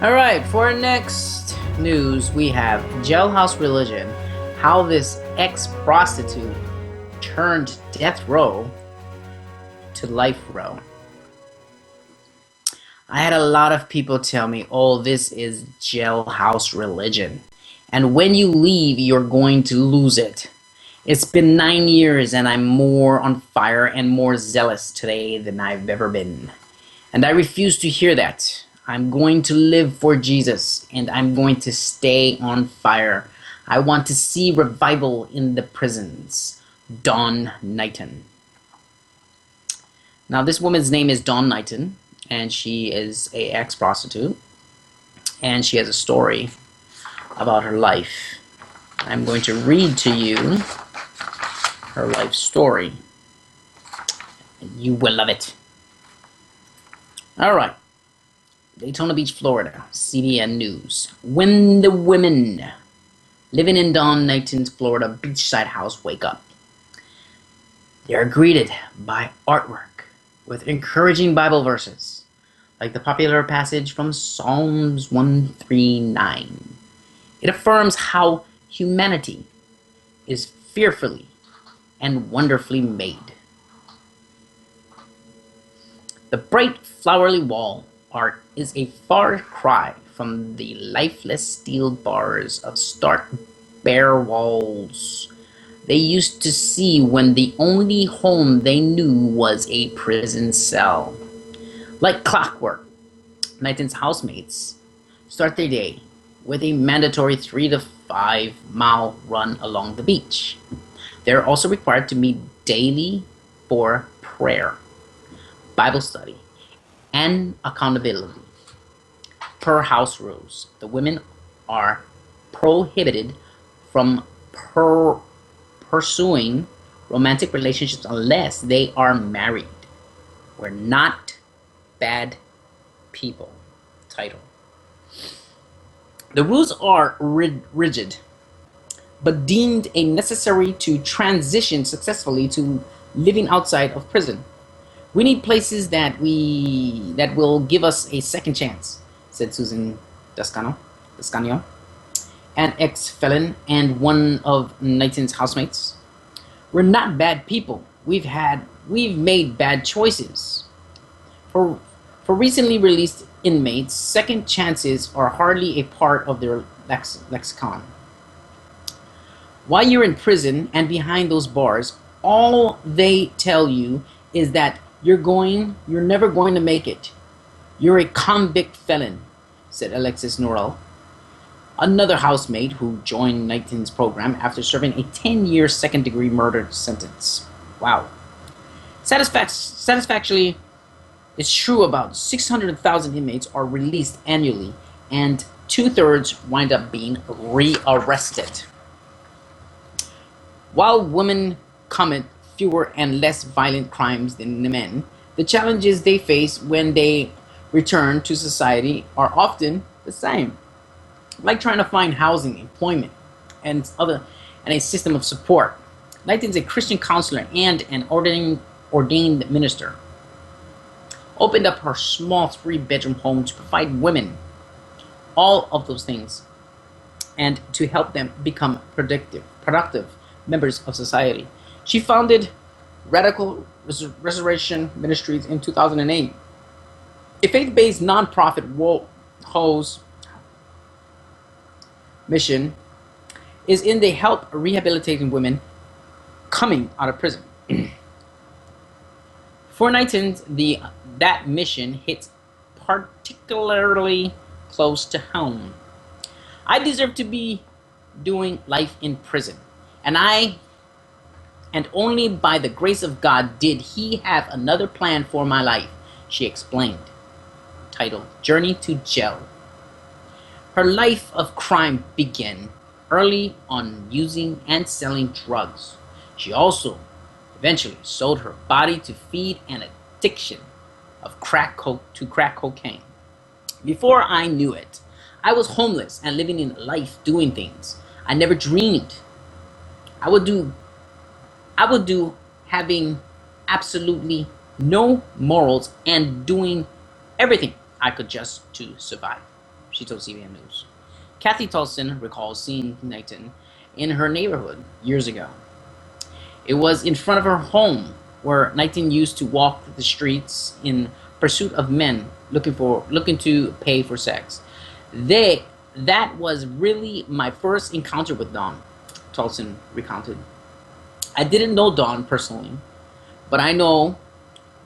Alright, for our next news, we have Jailhouse Religion, how this ex-prostitute turned death row to life row. I had a lot of people tell me, oh, this is Jailhouse Religion, and when you leave, you're going to lose it. It's been 9 years and I'm more on fire and more zealous today than I've ever been. And I refuse to hear that. I'm going to live for Jesus and I'm going to stay on fire. I want to see revival in the prisons. Dawn Knighton. Now this woman's name is Dawn Knighton and she is a ex-prostitute and she has a story about her life. I'm going to read to you her life story. You will love it. Alright. Daytona Beach, Florida. CBN News. When the women living in Dawn Knighton's Florida beachside house wake up, they are greeted by artwork with encouraging Bible verses, like the popular passage from Psalms 139. It affirms how humanity is fearfully and wonderfully made. The bright flowery wall art is a far cry from the lifeless steel bars of stark bare walls they used to see when the only home they knew was a prison cell. Like clockwork, Knighton's housemates start their day with a mandatory 3 to 5 mile run along the beach. They're also required to meet daily for prayer, Bible study, and accountability. Per house rules, the women are prohibited from pursuing romantic relationships unless they are married. We're not bad people. Title. The rules are rigid, but deemed a necessary to transition successfully to living outside of prison. We need places that will give us a second chance, said Susan Dascano, an ex-felon and one of Knighton's housemates. We're not bad people. We've made bad choices. For recently released inmates, second chances are hardly a part of their lexicon. While you're in prison and behind those bars, all they tell you is that you're never going to make it. You're a convict felon, said Alexis Norrell, another housemate who joined Knighton's program after serving a 10-year second-degree murder sentence. Wow. Satisfactorily, it's true about 600,000 inmates are released annually, and 2/3 wind up being rearrested. While women commit fewer and less violent crimes than the men, the challenges they face when they return to society are often the same, like trying to find housing, employment, and a system of support. Knighton's a Christian counselor and an ordained minister. Opened up her small 3-bedroom home to provide women all of those things and to help them become productive members of society. She founded Radical Restoration Ministries in 2008, a faith-based nonprofit whose mission is in the help rehabilitating women coming out of prison. For Knighton, that mission hits particularly close to home. I deserve to be doing life in prison, and only by the grace of God did he have another plan for my life, she explained. Titled, Journey to Jail. Her life of crime began early on using and selling drugs. She also eventually sold her body to feed an addiction of crack cocaine. Before I knew it, I was homeless and living in life doing things I never dreamed I would do, having absolutely no morals and doing everything I could just to survive. she told CBN News. Kathy Tolson recalls seeing Knighton in her neighborhood years ago. It was in front of her home where Knighton used to walk the streets in pursuit of men looking to pay for sex. That was really my first encounter with Dawn, Tolson recounted. I didn't know Dawn personally, but I know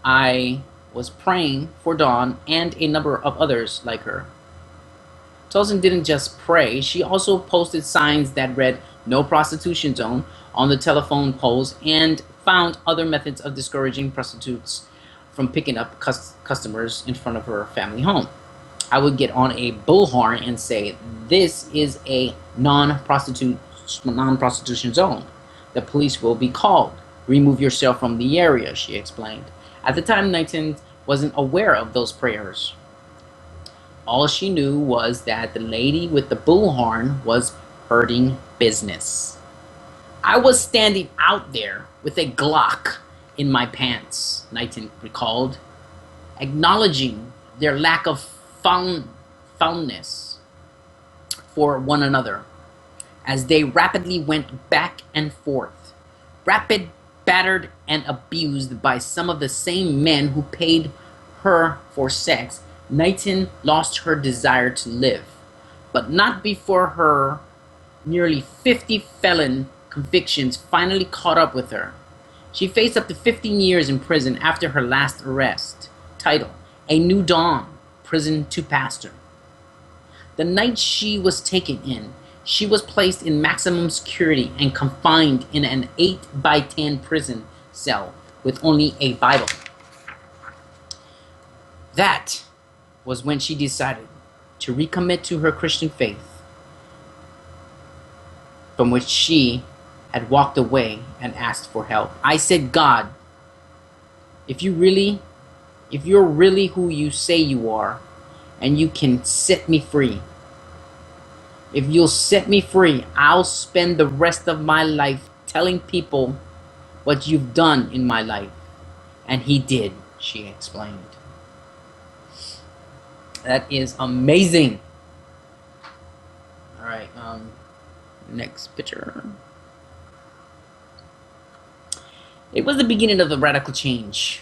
I was praying for Dawn and a number of others like her. Tolson didn't just pray, she also posted signs that read "No Prostitution Zone" on the telephone poles and found other methods of discouraging prostitutes from picking up customers in front of her family home. I would get on a bullhorn and say, "This is a non-prostitution zone. The police will be called. Remove yourself from the area," she explained. At the time, Knighton wasn't aware of those prayers. All she knew was that the lady with the bullhorn was hurting business. "I was standing out there with a Glock in my pants," Knighton recalled, acknowledging their lack of fondness for one another as they rapidly went back and forth, rapid, battered, and abused by some of the same men who paid her for sex. Knighton lost her desire to live, but not before her nearly 50 felon convictions finally caught up with her. She faced up to 15 years in prison after her last arrest. Title: A New Dawn, Prison to Pastor. The night she was taken in, she was placed in maximum security and confined in an 8 by 10 prison cell with only a Bible. That was when she decided to recommit to her Christian faith, from which she had walked away and asked for help. "I said, God, if you're really who you say you are, and you can set me free, if you'll set me free, I'll spend the rest of my life telling people what you've done in my life." And he did, she explained. That is amazing. All right, next picture. It was the beginning of the radical change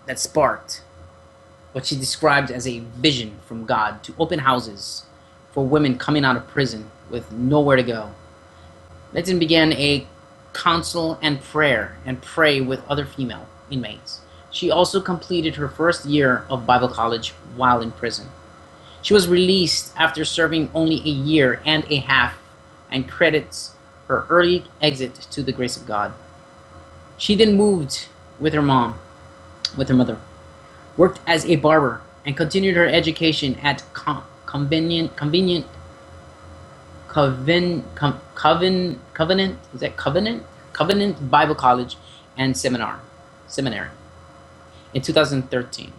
that sparked what she described as a vision from God to open houses for women coming out of prison with nowhere to go. Knighton began a counsel and pray with other female inmates. She also completed her first year of Bible college while in prison. She was released after serving only a year and a half and credits her early exit to the grace of God. She then moved with her mother, worked as a barber, and continued her education at Covenant Bible College and Seminary. In 2013,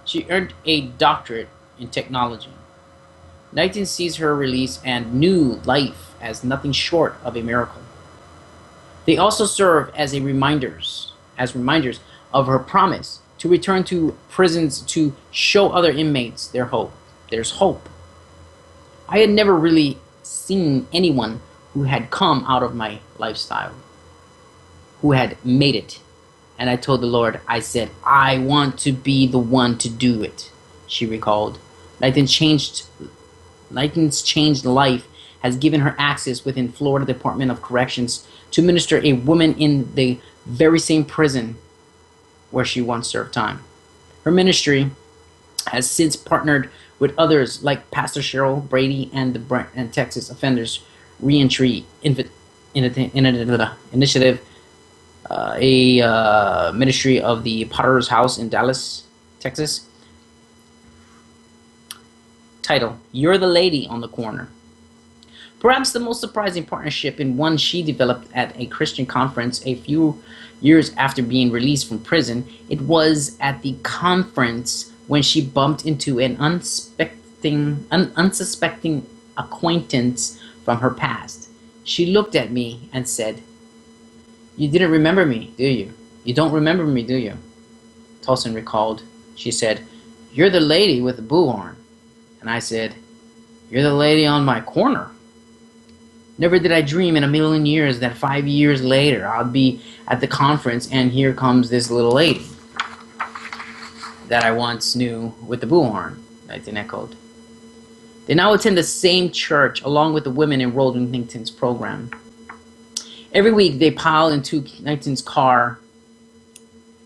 she earned a doctorate in technology. Knighton sees her release and new life as nothing short of a miracle. They also serve as reminders of her promise to return to prisons to show other inmates there's hope. I had never really seen anyone who had come out of my lifestyle, who had made it. And I told the Lord, I said, I want to be the one to do it, she recalled. Knighton's changed life has given her access within Florida Department of Corrections to minister a woman in the very same prison where she once served time. Her ministry has since partnered with others like Pastor Cheryl Brady and the Brent and Texas Offenders Reentry Initiative, a ministry of the Potter's House in Dallas, Texas. Title: You're the Lady on the Corner. Perhaps the most surprising partnership, in one she developed at a Christian conference a few years after being released from prison. It was at the conference when she bumped into an unsuspecting acquaintance from her past. She looked at me and said, "You didn't remember me, do you? You don't remember me, do you?" Tolson recalled. She said, "You're the lady with the bullhorn." And I said, "You're the lady on my corner." Never did I dream in a million years that 5 years later I'd be at the conference and here comes this little lady that I once knew with the bullhorn, Knighton echoed. They now attend the same church along with the women enrolled in Knighton's program. Every week they pile into Knighton's car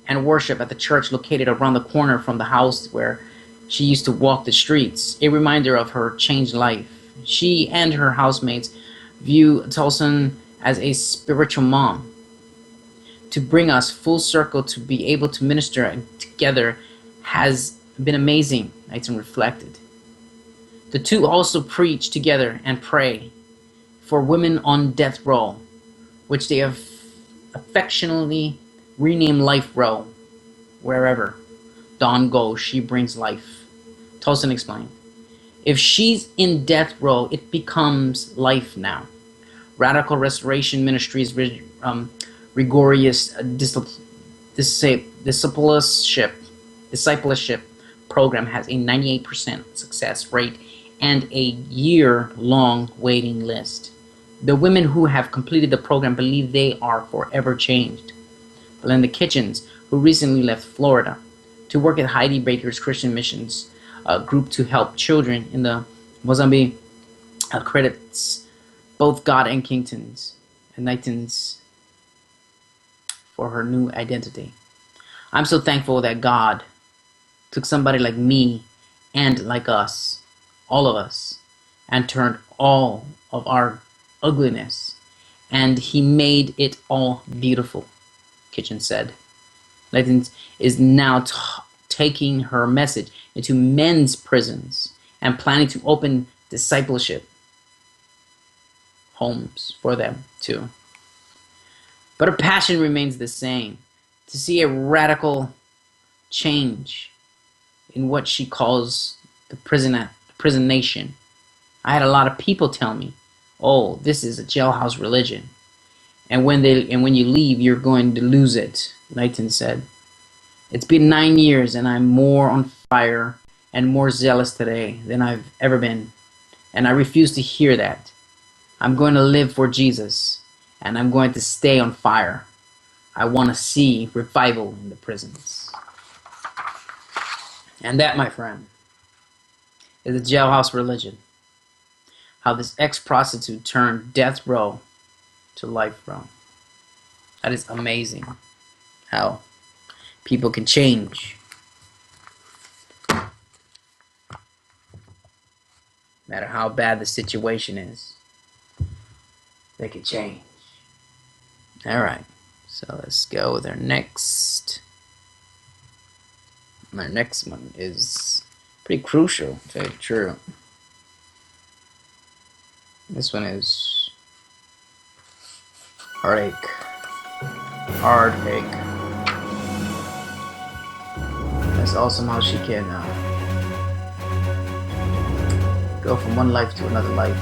and worship at the church located around the corner from the house where she used to walk the streets, a reminder of her changed life. She and her housemates view Tulson as a spiritual mom. To bring us full circle to be able to minister together has been amazing, Knighton reflected. The two also preach together and pray for women on death row, which they have affectionately renamed Life Row. Wherever Dawn goes, she brings life, Tulson explained. If she's in death row, it becomes life now. Radical Restoration Ministries' rigorous discipleship program has a 98% success rate and a year-long waiting list. The women who have completed the program believe they are forever changed. Belinda Kitchens, who recently left Florida to work at Heidi Baker's Christian Missions group to help children in the Mozambique, credits both God and Knighton's for her new identity. I'm so thankful that God took somebody like me and like us, all of us, and turned all of our ugliness, and He made it all beautiful, Kitchen said. Knighton is now taking her message into men's prisons and planning to open discipleship homes for them too. But her passion remains the same, to see a radical change in what she calls the prison nation. I had a lot of people tell me, "Oh, this is a jailhouse religion, and when you leave, you're going to lose it," Knighton said. It's been 9 years, and I'm more on fire and more zealous today than I've ever been, and I refuse to hear that. I'm going to live for Jesus, and I'm going to stay on fire. I want to see revival in the prisons. And that, my friend, is the jailhouse religion. How this ex-prostitute turned death row to life row. That is amazing. How people can change. No matter how bad the situation is, they can change. Alright, so let's go with our next. Our next one is pretty crucial, to tell you the truth. This one is heartache. Heartache. That's awesome how she can go from one life to another life.